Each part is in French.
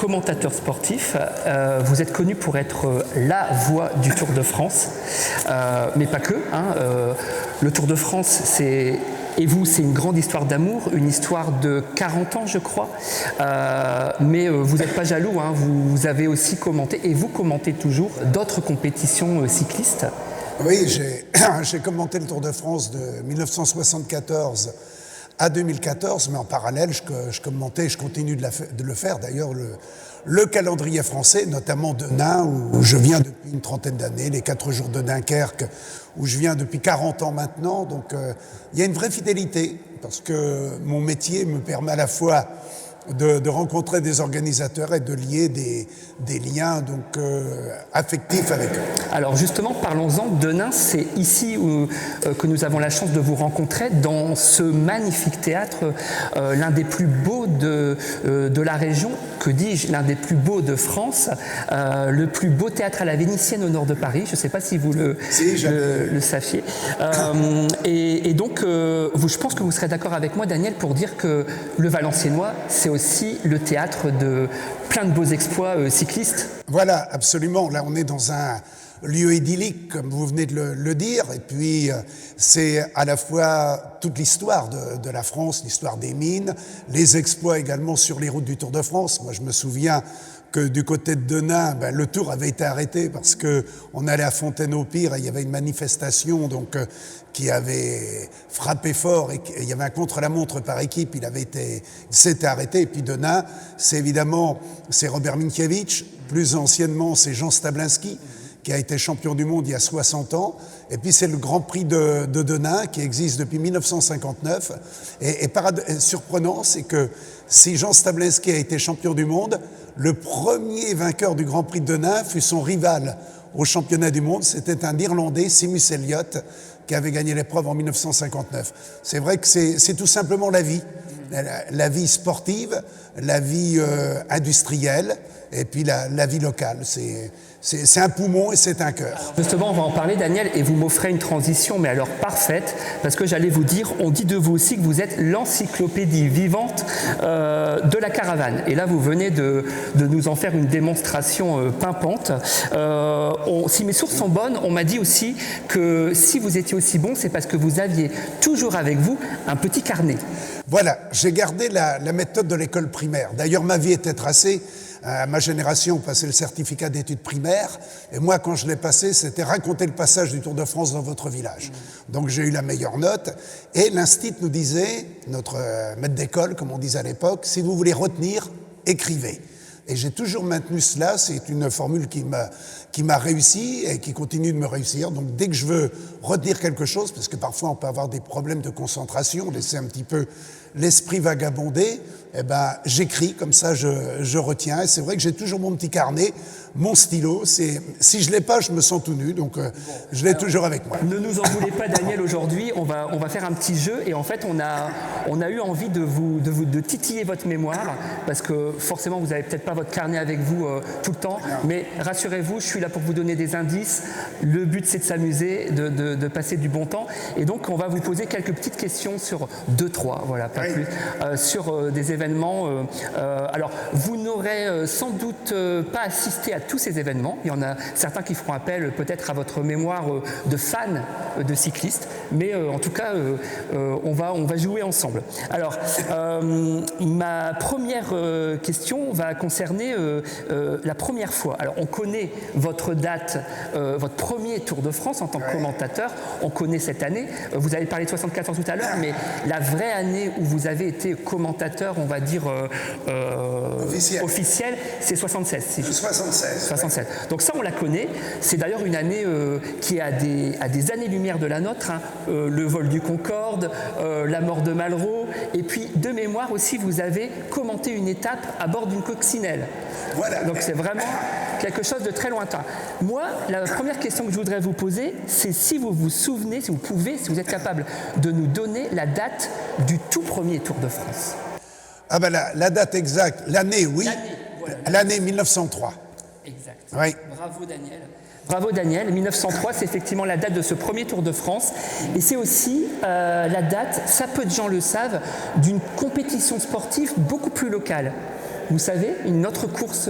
commentateur sportif. Vous êtes connu pour être la voix du Tour de France, mais pas que. Le Tour de France, et vous, c'est une grande histoire d'amour, une histoire de 40 ans, je crois. Mais vous n'êtes pas jaloux, vous avez aussi commenté, et vous commentez toujours, d'autres compétitions cyclistes. Oui, j'ai commenté le Tour de France de 1974 à 2014, mais en parallèle, je commentais, je continue de le faire. D'ailleurs, le calendrier français, notamment Denain, où je viens depuis une trentaine d'années, les 4 jours de Dunkerque, où je viens depuis 40 ans maintenant. Donc, il y a une vraie fidélité, parce que mon métier me permet à la fois de rencontrer des organisateurs et de lier des liens affectifs avec eux. Alors justement, parlons-en. Denain, c'est ici que nous avons la chance de vous rencontrer, dans ce magnifique théâtre, l'un des plus beaux de la région, que dis-je, l'un des plus beaux de France, le plus beau théâtre à la Vénitienne au nord de Paris. Je ne sais pas si vous le saviez. Et donc, je pense que vous serez d'accord avec moi, Daniel, pour dire que le Valenciennois, c'est aussi le théâtre de plein de beaux exploits cyclistes. Voilà, absolument. Là, on est dans un lieu idyllique, comme vous venez de le dire, et puis c'est à la fois toute l'histoire de la France, l'histoire des mines, les exploits également sur les routes du Tour de France. Moi, je me souviens que du côté de Denain, le Tour avait été arrêté parce que on allait à Fontaine-au-Pire et il y avait une manifestation qui avait frappé fort, et il y avait un contre-la-montre par équipe. Il s'était arrêté. Et puis Denain, c'est Robert Minkiewicz, plus anciennement c'est Jean Stablinski, qui a été champion du monde il y a 60 ans. Et puis c'est le Grand Prix de Denain qui existe depuis 1959. Et surprenant, c'est que si Jean Stablinski a été champion du monde, le premier vainqueur du Grand Prix de Denain fut son rival au championnat du monde. C'était un Irlandais, Seamus Elliott, qui avait gagné l'épreuve en 1959. C'est vrai que c'est tout simplement la vie sportive, la vie industrielle, et puis la vie locale. C'est un poumon et c'est un cœur. Justement, on va en parler, Daniel, et vous m'offrez une transition, mais alors parfaite, parce que j'allais vous dire, on dit de vous aussi que vous êtes l'encyclopédie vivante de la caravane. Et là, vous venez de nous en faire une démonstration pimpante. Si mes sources sont bonnes, on m'a dit aussi que si vous étiez aussi bon, c'est parce que vous aviez toujours avec vous un petit carnet. Voilà, j'ai gardé la méthode de l'école primaire. D'ailleurs, ma vie était tracée. Ma génération passait le certificat d'études primaires, et moi, quand je l'ai passé, c'était raconter le passage du Tour de France dans votre village. Donc j'ai eu la meilleure note, et l'instit nous disait, notre maître d'école, comme on disait à l'époque, si vous voulez retenir, écrivez. Et j'ai toujours maintenu cela, c'est une formule qui m'a réussi et qui continue de me réussir. Donc dès que je veux retenir quelque chose, parce que parfois on peut avoir des problèmes de concentration, laisser un petit peu l'esprit vagabonder, j'écris, comme ça je retiens. Et c'est vrai que j'ai toujours mon petit carnet, mon stylo. Si je l'ai pas, je me sens tout nu, donc je l'ai toujours avec moi. Ne nous en voulez pas, Daniel, aujourd'hui, on va faire un petit jeu, et en fait on a eu envie de titiller votre mémoire, parce que forcément vous n'avez peut-être pas votre carnet avec vous tout le temps, mais rassurez-vous, je suis là pour vous donner des indices. Le but, c'est de s'amuser, de passer du bon temps, et donc on va vous poser quelques petites questions sur 2-3, voilà, pas plus, sur des événements. Alors, vous n'aurez sans doute pas assisté à tous ces événements. Il y en a certains qui feront appel peut-être à votre mémoire de fan de cyclistes, mais en tout cas, on va jouer ensemble. Alors, ma première question va concerner la première fois. Alors, on connaît votre date, votre premier Tour de France en tant que commentateur. On connaît cette année. Vous avez parlé de 74 tout à l'heure, mais la vraie année où vous avez été commentateur, on va dire officiel, c'est 76. 76. Donc ça, on la connaît. C'est d'ailleurs une année qui est à des années-lumière de la nôtre. Le vol du Concorde, la mort de Malraux, et puis de mémoire aussi, vous avez commenté une étape à bord d'une coccinelle. Voilà. Donc c'est vraiment quelque chose de très lointain. Moi, la première question que je voudrais vous poser, c'est si vous vous souvenez, si vous pouvez, si vous êtes capable de nous donner la date du tout premier Tour de France. La date exacte, l'année, oui. L'année 1903. Exact. Oui. Bravo, Daniel. Bravo, Daniel. 1903, c'est effectivement la date de ce premier Tour de France. Et c'est aussi la date, ça peu de gens le savent, d'une compétition sportive beaucoup plus locale. vous savez, une autre course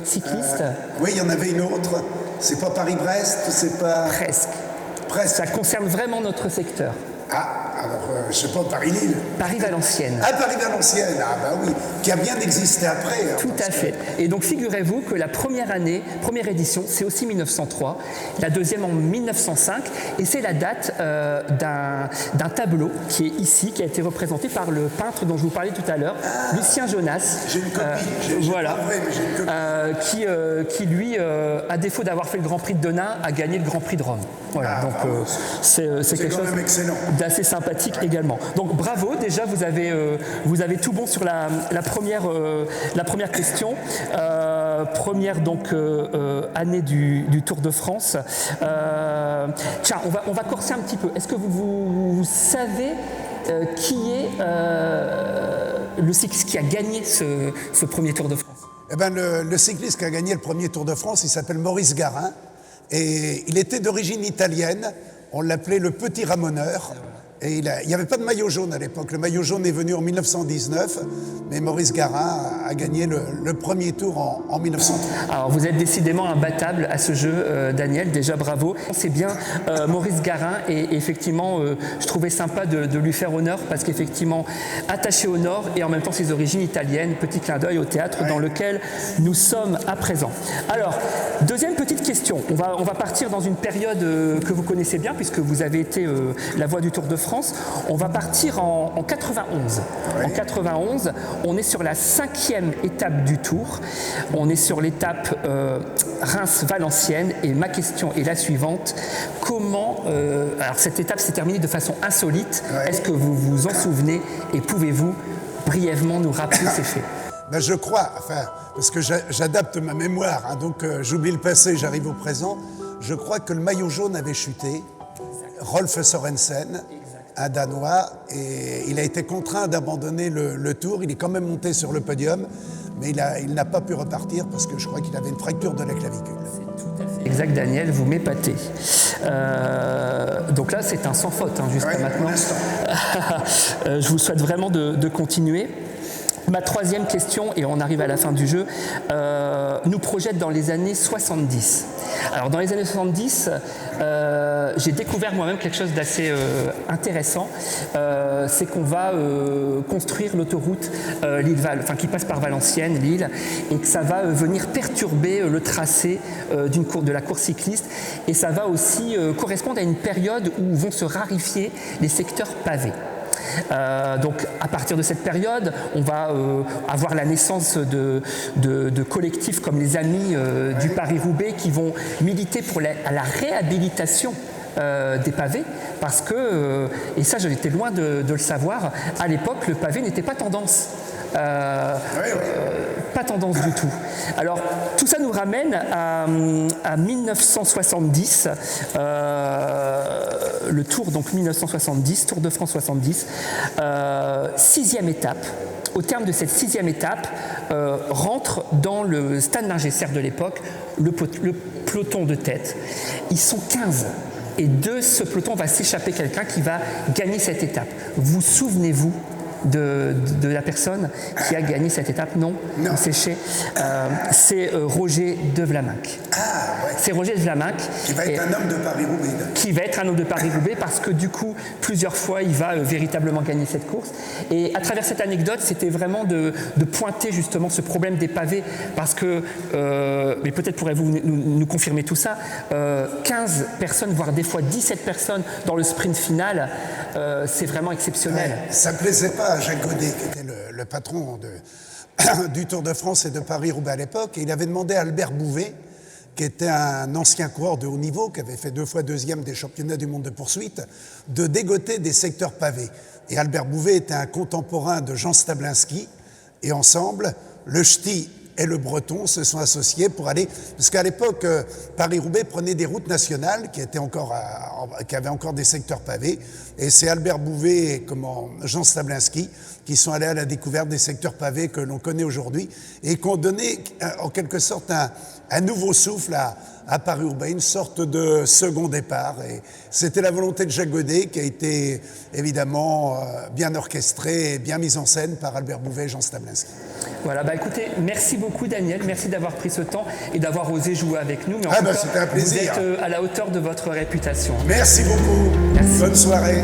cycliste. Oui, il y en avait une autre. C'est pas Paris-Brest, c'est pas... Presque. Presque. Ça concerne vraiment notre secteur. Ah, alors, je sais pas, Paris-Lille. Paris-Valenciennes. Ah, Paris-Valenciennes, ah bah oui, qui a bien existé après. Hein, Tout à fait. Et donc figurez-vous que la première édition, c'est aussi 1903, la deuxième en 1905, et c'est la date d'un tableau qui est ici, qui a été représenté par le peintre dont je vous parlais tout à l'heure, Lucien Jonas. J'ai une copie, voilà, pas vrai, mais j'ai une copie. qui lui, à défaut d'avoir fait le Grand Prix de Denain, a gagné le Grand Prix de Rome. Voilà, donc c'est quelque chose d'assez sympathique également. Donc bravo, déjà vous avez tout bon sur la première question. Première donc année du Tour de France. Tiens, on va corser un petit peu. Est-ce que vous savez qui est le cycliste qui a gagné ce premier Tour de France? Eh ben, le cycliste qui a gagné le premier Tour de France, il s'appelle Maurice Garin. Et il était d'origine italienne. On l'appelait le petit ramoneur. Et il n'y avait pas de maillot jaune à l'époque. Le maillot jaune est venu en 1919, mais Maurice Garin a gagné le premier tour en 1903. Alors vous êtes décidément imbattable à ce jeu, Daniel, déjà bravo. C'est bien Maurice Garin et effectivement je trouvais sympa de lui faire honneur parce qu'effectivement attaché au nord et en même temps ses origines italiennes, petit clin d'œil au théâtre dans lequel nous sommes à présent. Alors, deuxième petite question, on va partir dans une période que vous connaissez bien puisque vous avez été la voix du Tour de France. On va partir en 91. En 91, on est sur la 5e étape du Tour. On est sur l'étape Reims-Valenciennes et ma question est la suivante. Comment... alors cette étape s'est terminée de façon insolite. Est-ce que vous vous en souvenez et pouvez-vous brièvement nous rappeler ces faits? Ben je crois, enfin, parce que j'adapte ma mémoire, hein, donc j'oublie le passé, j'arrive au présent. Je crois que le maillot jaune avait chuté. Rolf Sørensen, un Danois, et il a été contraint d'abandonner le Tour. Il est quand même monté sur le podium, mais il n'a pas pu repartir parce que je crois qu'il avait une fracture de la clavicule. C'est tout à fait exact, Daniel, vous m'épatez. Donc là, c'est un sans faute jusqu'à maintenant. Je vous souhaite vraiment de continuer. Ma troisième question, et on arrive à la fin du jeu, nous projette dans les années 70. Alors dans les années 70, j'ai découvert moi-même quelque chose d'assez intéressant, c'est qu'on va construire l'autoroute Lille-Val, enfin qui passe par Valenciennes, Lille, et que ça va venir perturber le tracé de la course cycliste, et ça va aussi correspondre à une période où vont se raréfier les secteurs pavés. Donc à partir de cette période, on va avoir la naissance de collectifs comme les Amis du Paris-Roubaix qui vont militer pour à la réhabilitation des pavés parce que, et ça j'étais loin de le savoir, à l'époque le pavé n'était pas tendance. Pas tendance du tout. Alors tout ça nous ramène à 1970, le Tour donc 1970, Tour de France 70, 6e étape. Au terme de cette 6e étape, rentre dans le stade Lingesser de l'époque le peloton de tête. Ils sont 15. Et de ce peloton va s'échapper quelqu'un qui va gagner cette étape. Vous souvenez-vous de la personne qui a gagné cette étape? Non. Séché. C'est Roger de Vlaminck. Ah, ouais. C'est Roger de Vlaminck. Qui va être un homme de Paris-Roubaix. Qui va être un homme de Paris-Roubaix parce que du coup, plusieurs fois, il va véritablement gagner cette course. Et à travers cette anecdote, c'était vraiment de pointer justement ce problème des pavés parce que, mais peut-être pourrez-vous nous confirmer tout ça, 15 personnes, voire des fois 17 personnes dans le sprint final, c'est vraiment exceptionnel. Ouais, ça ne plaisait pas à Jacques Godet, qui était le patron du Tour de France et de Paris-Roubaix à l'époque, et il avait demandé à Albert Bouvet, qui était un ancien coureur de haut niveau, qui avait fait 2 fois deuxième des championnats du monde de poursuite, de dégoter des secteurs pavés. Et Albert Bouvet était un contemporain de Jean Stablinski, et ensemble, le ch'ti et le breton se sont associés pour aller... Parce qu'à l'époque, Paris-Roubaix prenait des routes nationales qui avaient encore des secteurs pavés. Et c'est Albert Bouvet et Jean Stablinski qui sont allés à la découverte des secteurs pavés que l'on connaît aujourd'hui et qui ont donné en quelque sorte un nouveau souffle à Paris-Roubaix, une sorte de second départ. Et c'était la volonté de Jacques Godet qui a été évidemment bien orchestrée et bien mise en scène par Albert Bouvet et Jean Stablinski. Voilà, bah écoutez, merci beaucoup Daniel, merci d'avoir pris ce temps et d'avoir osé jouer avec nous. Mais en tout cas, c'était un plaisir. Vous êtes à la hauteur de votre réputation. Merci beaucoup. Merci. Bonne soirée.